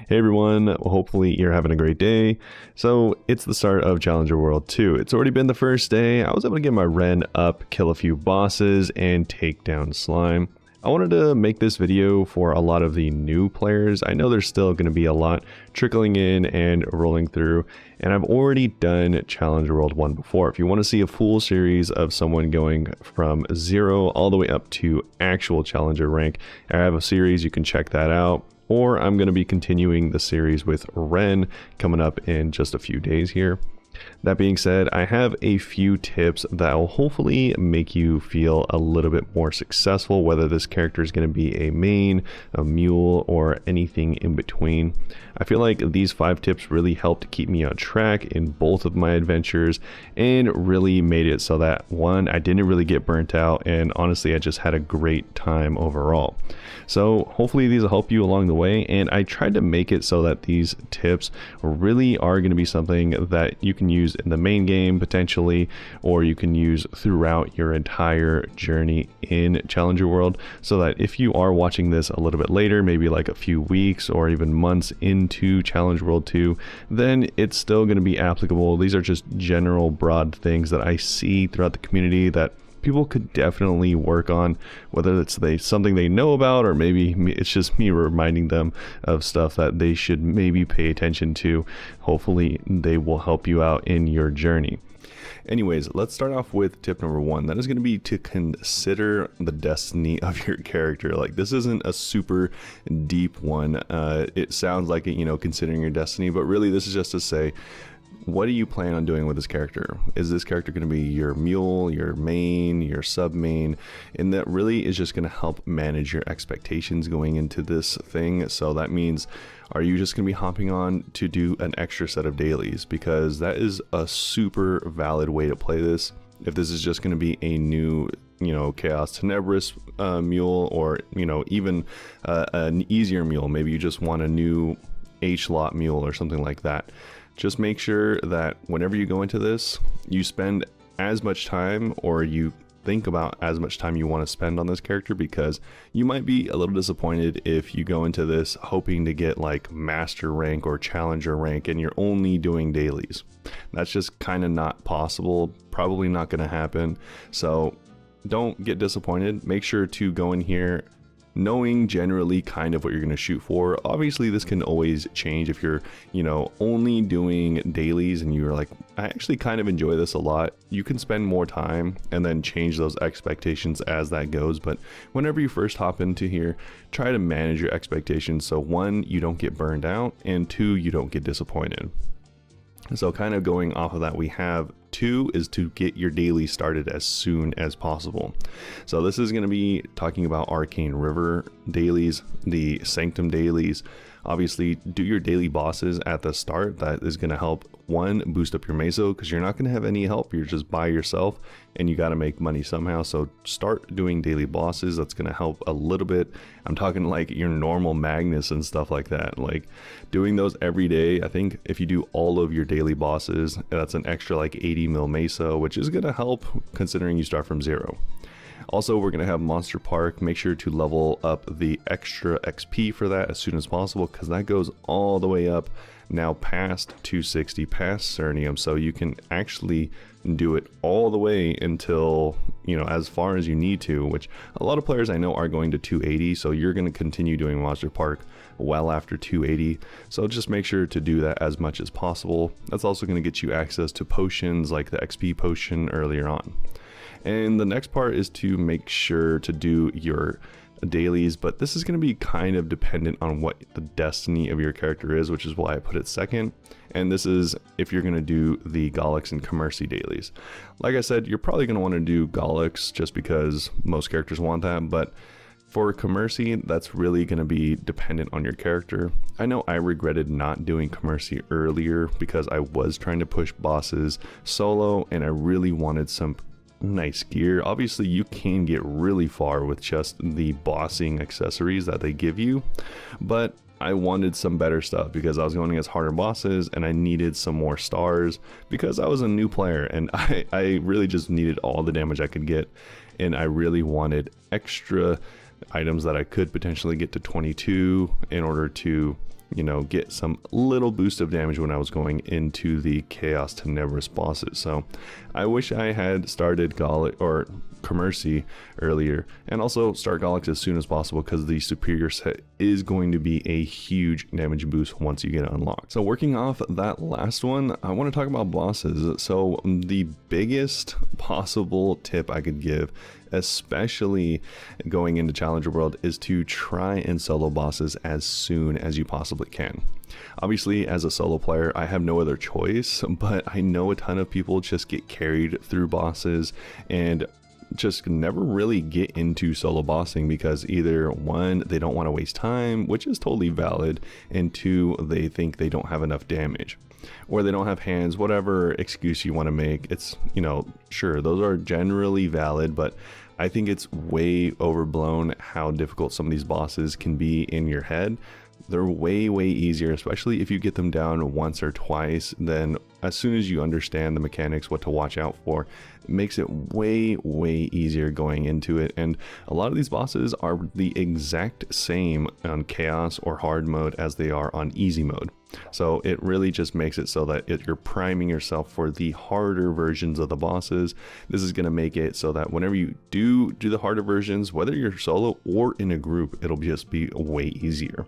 Hey everyone, hopefully you're having a great day. So it's the start of Challenger World 2. It's already been the first day. I was able to get my Ren up, kill a few bosses, and take down Slime. I wanted to make this video for a lot of the new players. I know there's still going to be a lot trickling in and rolling through, and I've already done Challenger World 1 before. If you want to see a full series of someone going from 0 all the way up to actual Challenger rank, I have a series, you can check that out. Or I'm going to be continuing the series with Ren coming up in just a few days here. That being said, I have a few tips that will hopefully make you feel a little bit more successful, whether this character is going to be a main, a mule, or anything in between. I feel like these 5 tips really helped keep me on track in both of my adventures and really made it so that, one, I didn't really get burnt out, and honestly, I just had a great time overall. So hopefully these will help you along the way, and I tried to make it so that these tips really are going to be something that you can use in the main game potentially, or you can use throughout your entire journey in Challenger World, so that if you are watching this a little bit later, maybe like a few weeks or even months into Challenge World 2, then it's still going to be applicable. These are just general broad things that I see throughout the community that people could definitely work on, whether it's something they know about, or maybe it's just me reminding them of stuff that they should maybe pay attention to. Hopefully they will help you out in your journey. Anyways, let's start off with tip number 1. That is going to be to consider the destiny of your character. Like, this isn't a super deep one. It sounds like it, considering your destiny, but really this is just to say, what do you plan on doing with this character? Is this character going to be your mule, your main, your sub main? And that really is just going to help manage your expectations going into this thing. So that means, are you just going to be hopping on to do an extra set of dailies? Because that is a super valid way to play this. If this is just going to be a new Chaos Tenebris mule, or even an easier mule, maybe you just want a new H-lot mule or something like that. Just make sure that whenever you go into this, you spend as much time, or you think about as much time you want to spend on this character, because you might be a little disappointed if you go into this hoping to get like master rank or challenger rank and you're only doing dailies. That's just kind of not possible, probably not going to happen. So don't get disappointed. Make sure to go in here knowing generally kind of what you're going to shoot for. Obviously this can always change if you're only doing dailies and you're like, I actually kind of enjoy this a lot. You can spend more time and then change those expectations as that goes. But whenever you first hop into here, try to manage your expectations, so 1, you don't get burned out, and 2, you don't get disappointed. So kind of going off of that, we have 2 is to get your daily started as soon as possible. So this is going to be talking about Arcane River dailies, the Sanctum dailies. Obviously do your daily bosses at the start. That is going to help, 1, boost up your meso, because you're not going to have any help. You're just by yourself and you got to make money somehow. So start doing daily bosses. That's going to help a little bit. I'm talking like your normal Magnus and stuff like that, like doing those every day. I think if you do all of your daily bosses, that's an extra like 80 mil meso, which is going to help considering you start from 0. Also, we're going to have Monster Park. Make sure to level up the extra XP for that as soon as possible, because that goes all the way up now past 260, past Cernium. So you can actually do it all the way until, as far as you need to, which a lot of players I know are going to 280. So you're going to continue doing Monster Park well after 280. So just make sure to do that as much as possible. That's also going to get you access to potions like the XP potion earlier on. And the next part is to make sure to do your dailies, but this is going to be kind of dependent on what the destiny of your character is, which is why I put it second. And this is if you're going to do the Gollux and Commercy dailies. Like I said, you're probably going to want to do Gollux just because most characters want that, but for Commercy, that's really going to be dependent on your character. I know I regretted not doing Commercy earlier because I was trying to push bosses solo and I really wanted some nice gear. Obviously you can get really far with just the bossing accessories that they give you, but I wanted some better stuff because I was going against harder bosses and I needed some more stars because I was a new player and I really just needed all the damage I could get, and I really wanted extra items that I could potentially get to 22 in order to get some little boost of damage when I was going into the Chaos Tenebris bosses. So I wish I had started Golix or Commercy earlier, and also start Golix as soon as possible, because the superior set is going to be a huge damage boost once you get it unlocked. So working off that last one, I want to talk about bosses. So the biggest possible tip I could give, especially going into Challenger World, is to try and solo bosses as soon as you possibly can. Obviously, as a solo player, I have no other choice, but I know a ton of people just get carried through bosses and just never really get into solo bossing because either one, they don't want to waste time, which is totally valid, and two, they think they don't have enough damage, or they don't have hands, whatever excuse you want to make. It's, sure, those are generally valid, but I think it's way overblown how difficult some of these bosses can be in your head. They're way easier, especially if you get them down once or twice. Then as soon as you understand the mechanics, what to watch out for, it makes it way easier going into it. And a lot of these bosses are the exact same on chaos or hard mode as they are on easy mode. So it really just makes it so that you're priming yourself for the harder versions of the bosses. This is going to make it so that whenever you do the harder versions, whether you're solo or in a group, it'll just be way easier.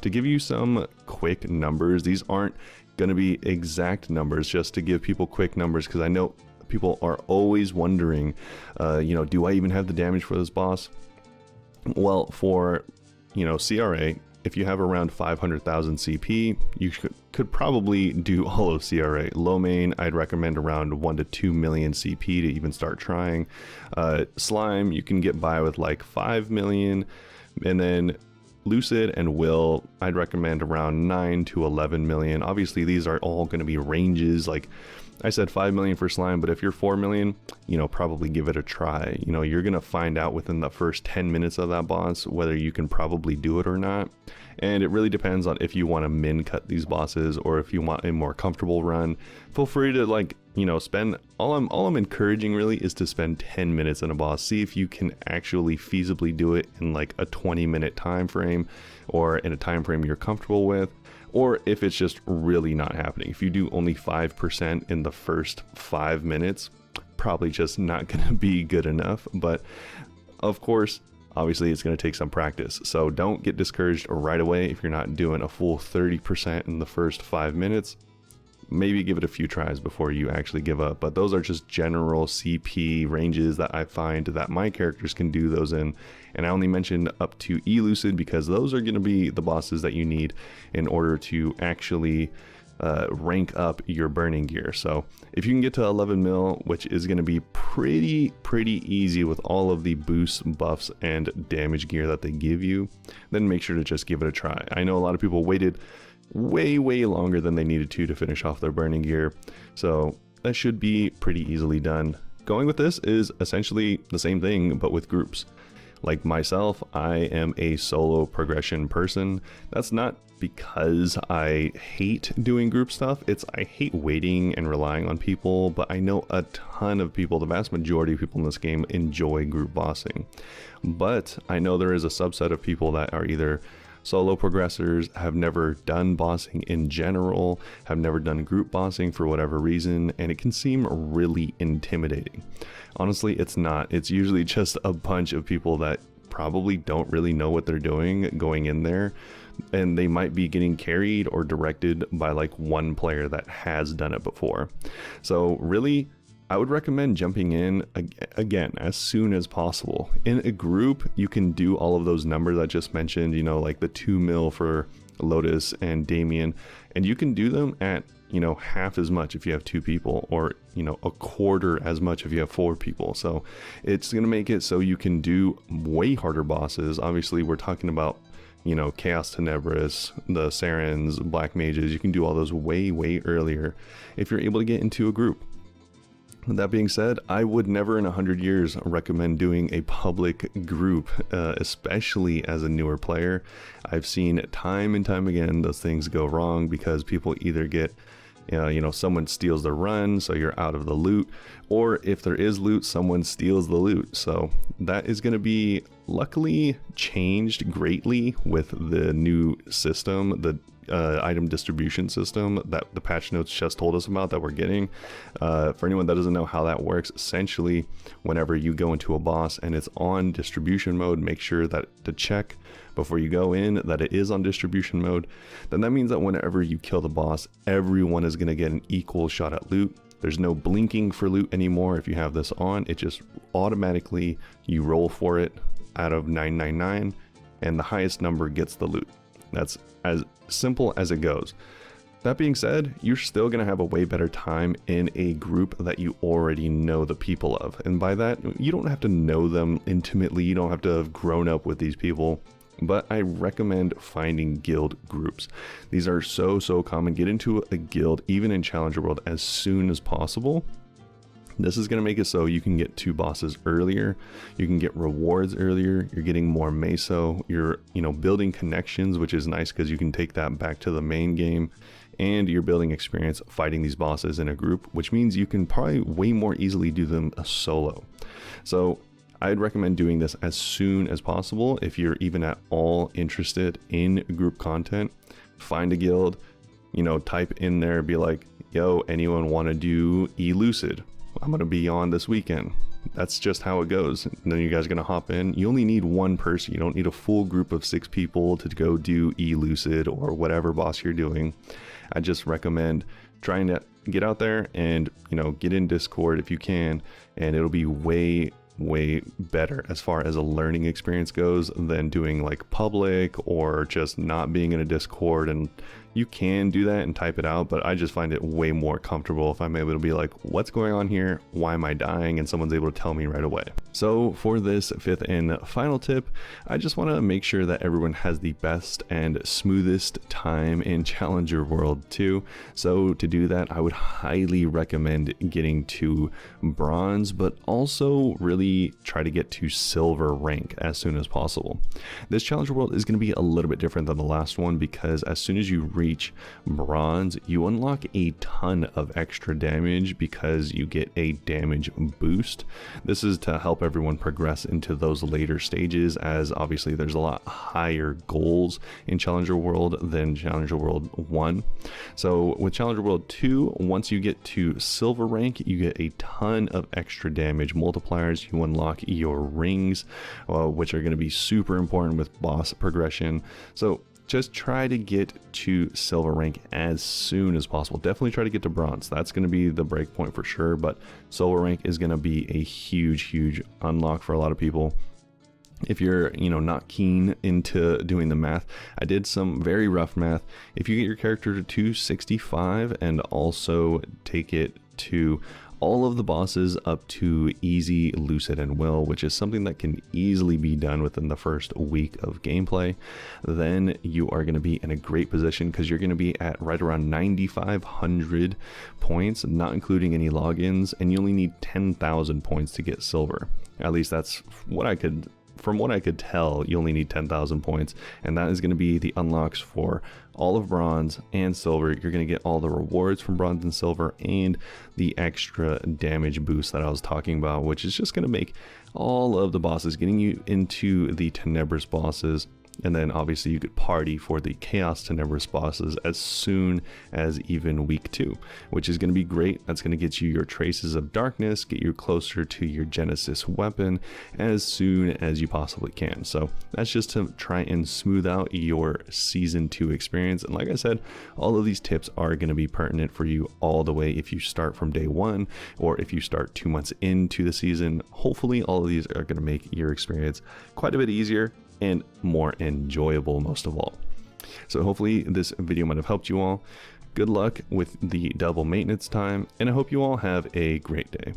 To give you some quick numbers, these aren't going to be exact numbers, just to give people quick numbers, because I know people are always wondering, do I even have the damage for this boss? Well, for CRA, if you have around 500,000 CP, you could probably do all of CRA. Low main, I'd recommend around 1 to 2 million CP to even start trying. Slime, you can get by with like 5 million, and then Lucid and Will, I'd recommend around 9 to 11 million. Obviously, these are all going to be ranges. Like I said, 5 million for Slime, but if you're 4 million, probably give it a try. You're going to find out within the first 10 minutes of that boss whether you can probably do it or not. And it really depends on if you want to min cut these bosses or if you want a more comfortable run. Feel free to spend, all I'm encouraging really is to spend 10 minutes in a boss. See if you can actually feasibly do it in like a 20-minute time frame, or in a time frame you're comfortable with. Or if it's just really not happening. If you do only 5% in the first 5 minutes, probably just not going to be good enough. But of course, obviously it's going to take some practice. So don't get discouraged right away if you're not doing a full 30% in the first 5 minutes. Maybe give it a few tries before you actually give up. But those are just general CP ranges that I find that my characters can do those in. And I only mentioned up to Elucid because those are going to be the bosses that you need in order to actually rank up your burning gear. So if you can get to 11 mil, which is going to be pretty easy with all of the boosts, buffs, and damage gear that they give you, then make sure to just give it a try. I know a lot of people waited way longer than they needed to finish off their burning gear, so that should be pretty easily done. Going with this is essentially the same thing but with groups. Like myself, I am a solo progression person. That's not because I hate doing group stuff, it's I hate waiting and relying on people, but I know a ton of people, the vast majority of people in this game, enjoy group bossing. But I know there is a subset of people that are either solo progressors, have never done bossing in general, have never done group bossing for whatever reason, and it can seem really intimidating. Honestly, it's not. It's usually just a bunch of people that probably don't really know what they're doing going in there, and they might be getting carried or directed by like one player that has done it before. So really, I would recommend jumping in again as soon as possible. In a group, you can do all of those numbers I just mentioned, like the 2 mil for Lotus and Damien, and you can do them at half as much if you have 2 people, or a quarter as much if you have 4 people. So it's gonna make it so you can do way harder bosses. Obviously, we're talking about Chaos Tenebris, the Sarens, Black Mages. You can do all those way earlier if you're able to get into a group. That being said, I would never in 100 years recommend doing a public group, especially as a newer player. I've seen time and time again those things go wrong because people either get, someone steals the run, so you're out of the loot, or if there is loot, someone steals the loot. So that is going to be luckily changed greatly with the new system, the item distribution system that the patch notes just told us about that we're getting. For anyone that doesn't know how that works, essentially whenever you go into a boss and it's on distribution mode, make sure that to check before you go in that it is on distribution mode. Then that means that whenever you kill the boss, everyone is going to get an equal shot at loot. There's no blinking for loot anymore. If you have this on, it just automatically, you roll for it out of 999 and the highest number gets the loot. That's as simple as it goes. That being said, you're still going to have a way better time in a group that you already know the people of. And by that, you don't have to know them intimately. You don't have to have grown up with these people. But I recommend finding guild groups. These are so common. Get into a guild, even in Challenger World, as soon as possible. This is going to make it so you can get 2 bosses earlier, you can get rewards earlier, you're getting more meso, you're building connections, which is nice because you can take that back to the main game, and you're building experience fighting these bosses in a group, which means you can probably way more easily do them solo. So I'd recommend doing this as soon as possible. If you're even at all interested in group content, find a guild, type in there, be like, yo, anyone want to do Elucid? I'm going to be on this weekend. That's just how it goes. And then you guys are going to hop in. You only need one person. You don't need a full group of 6 people to go do Elucid or whatever boss you're doing. I just recommend trying to get out there and, get in Discord if you can, and it'll be way better as far as a learning experience goes than doing like public or just not being in a Discord. And you can do that and type it out, but I just find it way more comfortable if I'm able to be like, what's going on here? Why am I dying? And someone's able to tell me right away. So for this 5th and final tip, I just want to make sure that everyone has the best and smoothest time in Challenger World 2. So to do that, I would highly recommend getting to bronze, but also really try to get to silver rank as soon as possible. This Challenger World is going to be a little bit different than the last one, because as soon as you reach bronze, you unlock a ton of extra damage because you get a damage boost. This is to help everyone progress into those later stages, as obviously there's a lot higher goals in Challenger World than Challenger World 1. So with Challenger World 2, once you get to silver rank, you get a ton of extra damage multipliers. You unlock your rings, which are going to be super important with boss progression. So just try to get to silver rank as soon as possible. Definitely try to get to bronze. That's going to be the break point for sure, but silver rank is going to be a huge unlock for a lot of people. If you're, not keen into doing the math, I did some very rough math. If you get your character to 265 and also take it to all of the bosses up to easy, Lucid, and Will, which is something that can easily be done within the first week of gameplay, then you are going to be in a great position, because you're going to be at right around 9,500 points, not including any logins, and you only need 10,000 points to get silver. At least that's what I could... From what I could tell, you only need 10,000 points, and that is going to be the unlocks for all of bronze and silver. You're going to get all the rewards from bronze and silver and the extra damage boost that I was talking about, which is just going to make all of the bosses, getting you into the Tenebris bosses. And then obviously you could party for the Chaos Tenebris bosses as soon as even week 2, which is going to be great. That's going to get you your Traces of Darkness, get you closer to your Genesis weapon as soon as you possibly can. So that's just to try and smooth out your Season 2 experience. And like I said, all of these tips are going to be pertinent for you all the way if you start from day 1 or if you start 2 months into the season. Hopefully all of these are going to make your experience quite a bit easier and more enjoyable, most of all. So hopefully this video might have helped you all. Good luck with the double maintenance time, and I hope you all have a great day.